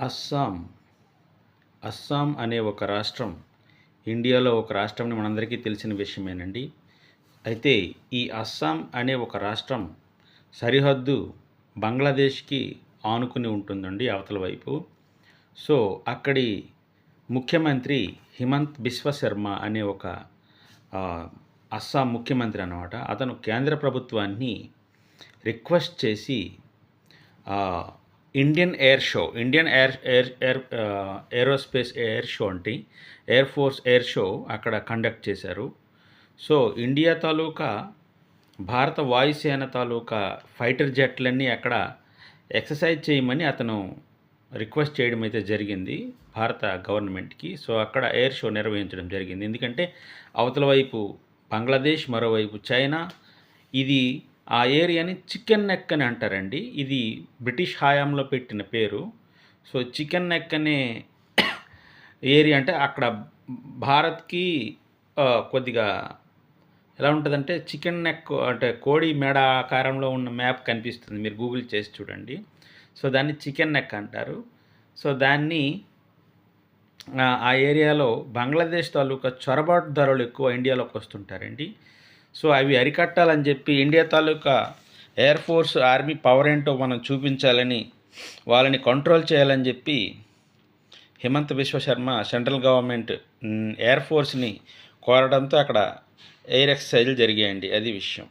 అస్సాం. అస్సాం అనే ఒక రాష్ట్రం ఇండియాలో ఒక రాష్ట్రం మనందరికీ తెలిసిన విషయమేనండి. అయితే ఈ అస్సాం అనే ఒక రాష్ట్రం సరిహద్దు బంగ్లాదేశ్‌కి ఆనుకుని ఉంటుందండి అవతల వైపు. సో, అక్కడి ముఖ్యమంత్రి హిమంత్ బిశ్వ శర్మ అనే ఒక ఆహ్, అస్సాం ముఖ్యమంత్రి అన్నమాట. అతను కేంద్ర ప్రభుత్వాన్ని రిక్వెస్ట్ చేసి ఆహ్, ఇండియన్ ఏరోస్పేస్ ఎయిర్ షో అంటే ఎయిర్ ఫోర్స్ ఎయిర్ షో అక్కడ కండక్ట్ చేశారు. సో, ఇండియా తాలూకా భారత వాయుసేన తాలూకా ఫైటర్ జెట్లన్నీ అక్కడ ఎక్సర్సైజ్ చేయమని అతను రిక్వెస్ట్ చేయడం అయితే జరిగింది భారత గవర్నమెంట్‌కి. సో, అక్కడ ఎయిర్ షో నిర్వహించడం జరిగింది. ఎందుకంటే అవతల వైపు బంగ్లాదేశ్, మరోవైపు చైనా. ఇది ఆ ఏరియాని చికెన్ నెక్ అని అంటారండి. ఇది బ్రిటిష్ హయాంలో పెట్టిన పేరు. సో, చికెన్ నెక్ అనే ఏరియా అంటే అక్కడ భారత్‌కి కొద్దిగా ఎలా ఉంటదంటే చికెన్ నెక్ అంటే కోడి మెడ ఆకారంలో ఉన్న మ్యాప్ కనిపిస్తుంది. మీరు గూగుల్ చేసి చూడండి. సో, దాన్ని చికెన్ నెక్ అంటారు. సో, దాన్ని ఆ ఏరియాలో బంగ్లాదేశ్ తాలూకా చొరబాటుదారులు ఎక్కువ ఇండియాలోకి వస్తుంటారండి. సో, అవి అరికట్టాలని చెప్పి ఇండియా తాలూకా ఎయిర్ ఫోర్స్, ఆర్మీ పవర్ ఏంటో మనం చూపించాలని, వాళ్ళని కంట్రోల్ చేయాలని చెప్పి Himanta Biswa Sarma central government air ఫోర్స్‌ని కోరడంతో అక్కడ ఎయిర్ ఎక్సర్సైజ్‌లు జరిగాయండి. అది విషయం.